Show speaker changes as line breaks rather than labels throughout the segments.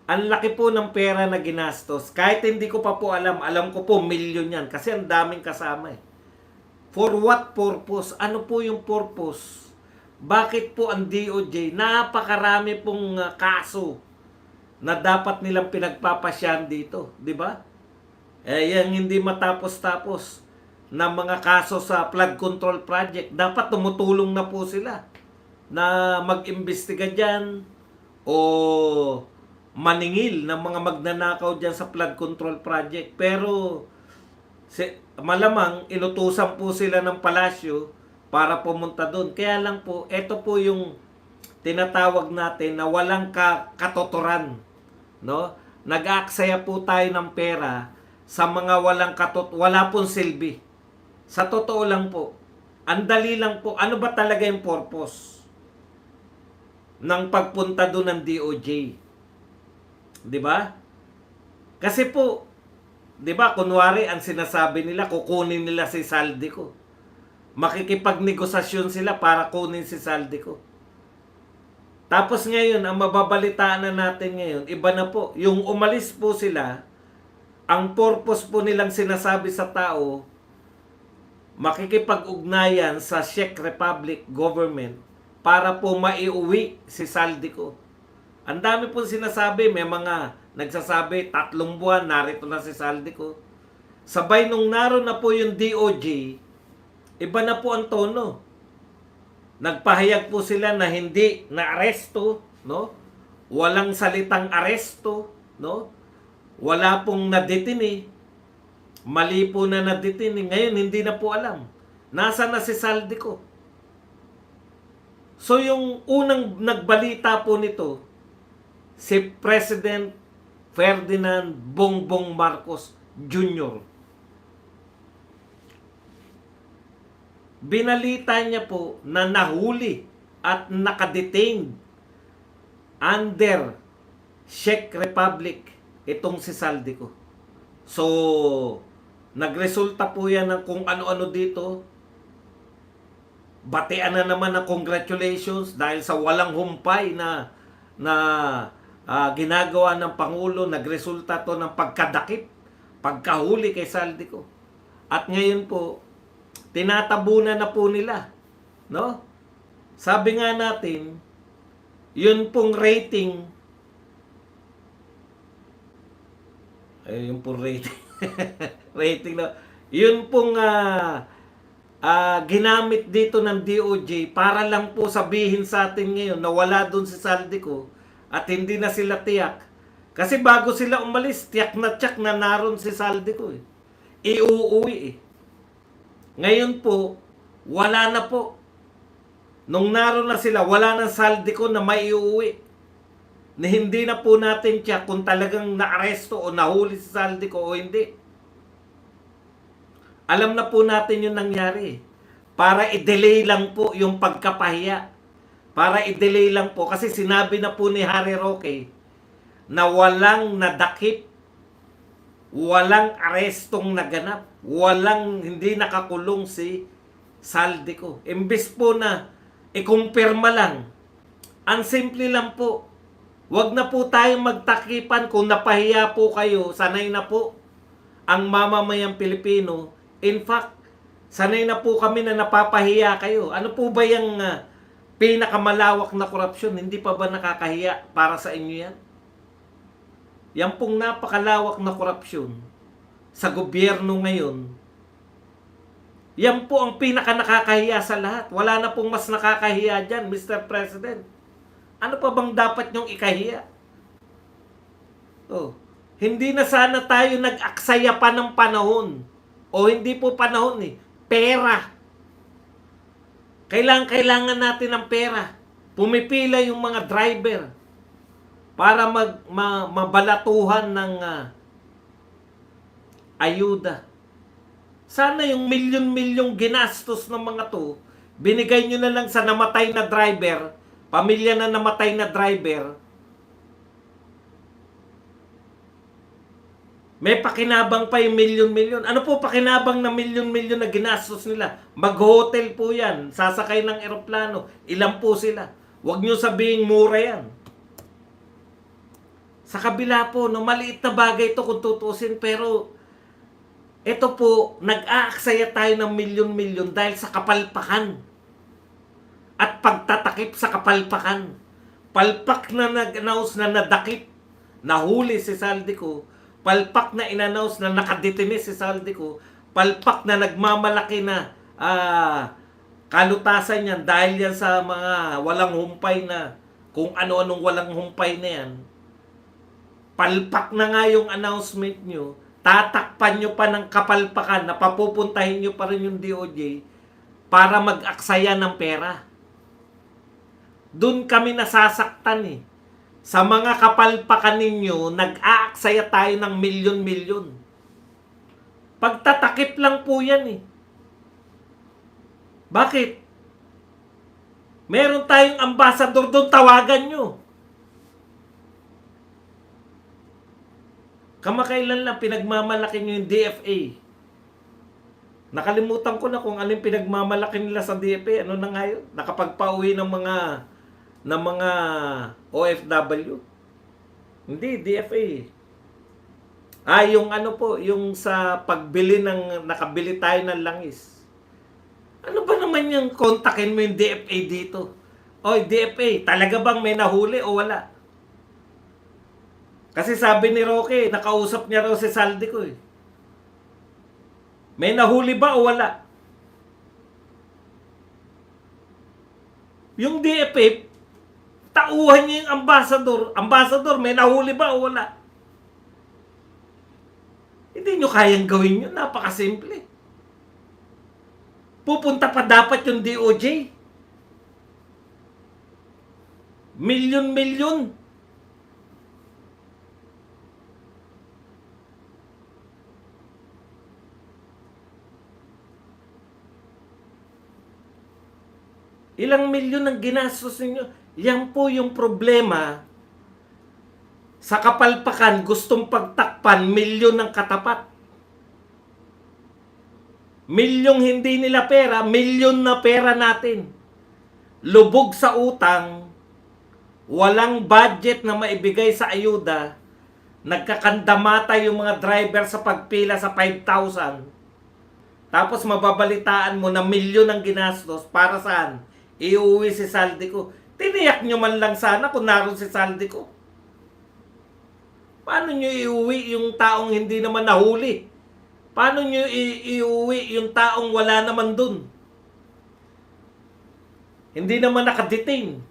Ang laki po ng pera na ginastos. Kahit hindi ko pa po alam ko po milyon yan. Kasi ang daming kasama eh. For what purpose? Ano po yung purpose? Bakit po ang DOJ, napakarami pong kaso na dapat nilang pinagpapasyahan dito, di ba? Yung hindi matapos-tapos na mga kaso sa flood control project, dapat tumutulong na po sila na mag-imbestiga dyan o maningil ng mga magnanakaw dyan sa flood control project. Pero malamang inutusan po sila ng palasyo para pumunta doon. Kaya lang po, ito po yung tinatawag natin na walang katotoran. No? Nag-aaksaya po tayo ng pera sa mga wala pong silbi. Sa totoo lang po, ang dali lang po, ano ba talaga yung purpose ng pagpunta doon ng DOJ? 'Di ba? Kasi po, 'di ba, kunwari ang sinasabi nila, kukunin nila si Saldico. Makikipagnegosasyon sila para kunin si Saldico. Tapos ngayon, ang mababalitaan na natin ngayon, iba na po. Yung umalis po sila, ang purpose po nilang sinasabi sa tao, makikipag-ugnayan sa Czech Republic government para po maiuwi si Saldico. Ang dami po sinasabi, may mga nagsasabi, 3 buwan, narito na si Saldico. Sabay nung naroon na po yung DOJ, iba na po ang tono. Nagpahayag po sila na hindi na aresto, no? Walang salitang aresto, no? Wala pong nadetini. Mali po na nadetini. Ngayon, hindi na po alam. Nasaan na si Saldico? So, yung unang nagbalita po nito, si President Ferdinand Bongbong Marcos Jr. Binalita niya po na nahuli at nakadetained under Czech Republic itong si Saldico. So, nagresulta po yan ng kung ano-ano dito. Batean na naman ng congratulations dahil sa walang humpay na ginagawa ng Pangulo. Nagresulta to ng pagkadakip, pagkahuli kay Saldico. At ngayon po, tinatabunan na po nila, no? Sabi nga natin, yun pong rating, yun pong rating, rating na, yun pong ginamit dito ng DOJ para lang po sabihin sa atin ngayon na wala doon si Saldico at hindi na sila tiyak. Kasi bago sila umalis, tiyak na naroon si Saldico eh. Iuuwi eh. Ngayon po, wala na po. Nung naroon na sila, wala na Saldico na maiuwi. Na hindi na po natin tiyak kung talagang naaresto o nahuli si Saldico o hindi. Alam na po natin yung nangyari. Para i-delay lang po yung pagkapahiya. Para i-delay lang po. Kasi sinabi na po ni Harry Roque na walang nadakip, walang arestong naganap, hindi nakakulong si Saldico. Imbes po na ikumpirma lang, ang simple lang po, wag na po tayong magtakipan. Kung napahiya po kayo, sanay na po ang mamamayang Pilipino. In fact, sanay na po kami na napapahiya kayo. Ano po ba yung pinakamalawak na korupsyon? Hindi pa ba nakakahiya para sa inyo yan? Yan pong napakalawak na korupsyon sa gobyerno ngayon, yan po ang pinaka nakakahiya sa lahat. Wala na pong mas nakakahiya dyan, Mr. President. Ano pa bang dapat nyong ikahiya? Oh, hindi na sana tayo nag-aksaya pa ng panahon. O hindi po panahon eh, pera. Kailangan natin ng pera. Pumipila yung mga driver para mabalatuhan ng ayuda. Sana yung milyon-milyong ginastos ng mga to, binigay nyo na lang sa namatay na driver, pamilya na namatay na driver. May pakinabang pa yung milyon-milyon. Ano po pakinabang na milyon-milyon na ginastos nila? Mag-hotel po yan, sasakay ng eroplano. Ilan po sila? Huwag nyo sabihin mura yan. Sa kabila po, no, maliit na bagay ito kung tutusin, pero ito po, nag-aaksaya tayo ng milyon-milyon dahil sa kapalpakan at pagtatakip sa kapalpakan. Palpak na nag-announce na nadakip, nahuli si Saldico, palpak na in-announce na nakadetine si Saldico, palpak na nagmamalaki na kalutasan yan dahil yan sa mga walang humpay na, kung ano-anong walang humpay na yan. Palpak na nga yung announcement nyo, tatakpan nyo pa ng kapalpakan na papupuntahin nyo pa rin yung DOJ para mag-aksaya ng pera. Doon kami nasasaktan eh. Sa mga kapalpakan ninyo, nag-aaksaya tayo ng milyon-milyon. Pagtatakip lang po yan eh. Bakit? Meron tayong ambassador doon, tawagan nyo. Kamakailan lang pinagmamalaki nyo yung DFA. Nakalimutan ko na kung ano yung pinagmamalaki nila sa DFA. Ano na nga yun? Nakapagpauwi ng mga OFW. Hindi, DFA. Yung ano po, yung sa pagbili nakabili tayo ng langis. Ano ba naman yung kontakin mo yung DFA dito? Oy, DFA, talaga bang may nahuli o wala? Kasi sabi ni Roque, nakausap niya raw si Saldico eh. May nahuli ba o wala? Yung DFA, tauhan niya yung ambassador. Ambassador, may nahuli ba o wala? Hindi nyo kayang gawin yun. Napakasimple. Pupunta pa dapat yung DOJ. Milyon-milyon. Ilang milyon ang ginastos ninyo. Yan po yung problema. Sa kapalpakan, gustong pagtakpan, milyon ng katapat. Milyong hindi nila pera, milyon na pera natin. Lubog sa utang, walang budget na maibigay sa ayuda, nagkakandamata yung mga driver sa pagpila sa 5,000. Tapos mababalitaan mo na milyon ang ginastos para saan? Iuwi si Saldico. Tiniyak nyo man lang sana kung naroon si Saldico. Paano nyo iuwi yung taong hindi naman nahuli? Paano nyo iuwi yung taong wala naman dun? Hindi naman nakadetain.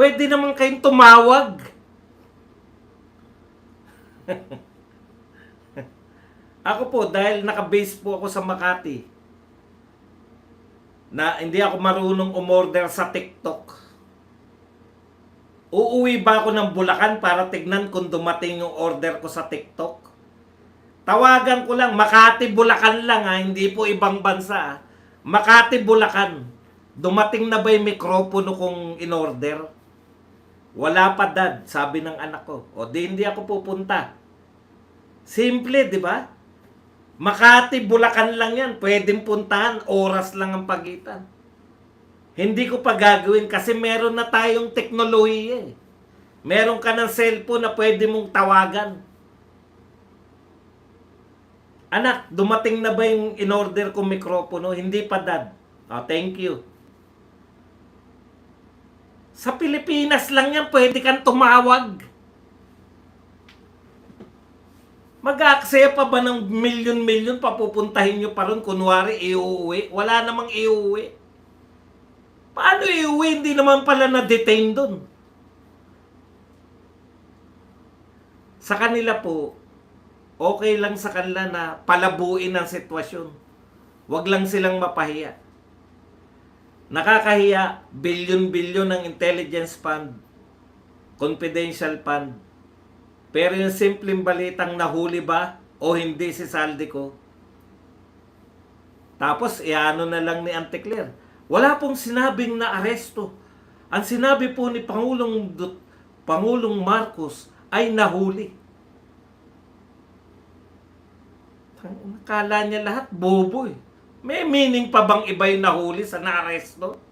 Pwede naman kayong tumawag. Ako po, dahil nakabase po ako sa Makati, na hindi ako marunong umorder sa TikTok. Uuwi ba ako ng Bulacan para tignan kung dumating yung order ko sa TikTok? Tawagan ko lang, Makati, Bulacan lang ha, hindi po ibang bansa ha. Makati, Bulacan. Dumating na ba yung mikropono kong in-order? Wala pa, dad, sabi ng anak ko. O di hindi ako pupunta. Simple, di ba? Makati, Bulacan lang yan. Pwedeng puntahan, oras lang ang pagitan. Hindi ko pa gagawin kasi meron na tayong teknolohiya eh. Meron ka ng cellphone na pwede mong tawagan. Anak, dumating na ba yung in-order kong mikropono? Hindi pa, dad. Oh, thank you. Sa Pilipinas lang yan, pwede kang tumawag. Mag-aaksaya pa ba ng milyon-milyon papupuntahin nyo pa ron? Kunwari, iuwi. Wala namang iuwi. Paano iuwi? Hindi naman pala na-detain dun. Sa kanila po, okay lang sa kanila na palabuin ang sitwasyon. Huwag lang silang mapahiya. Nakakahiya, bilyon-bilyon ng intelligence fund, confidential fund. Pero yung simpleng balitang nahuli ba o hindi si Saldico, tapos iano na lang ni Auntie Claire. Wala pong sinabing na aresto. Ang sinabi po ni Pangulong Marcos ay nahuli. Kala niya lahat bobo eh. May meaning pa bang iba yung nahuli sa naaresto?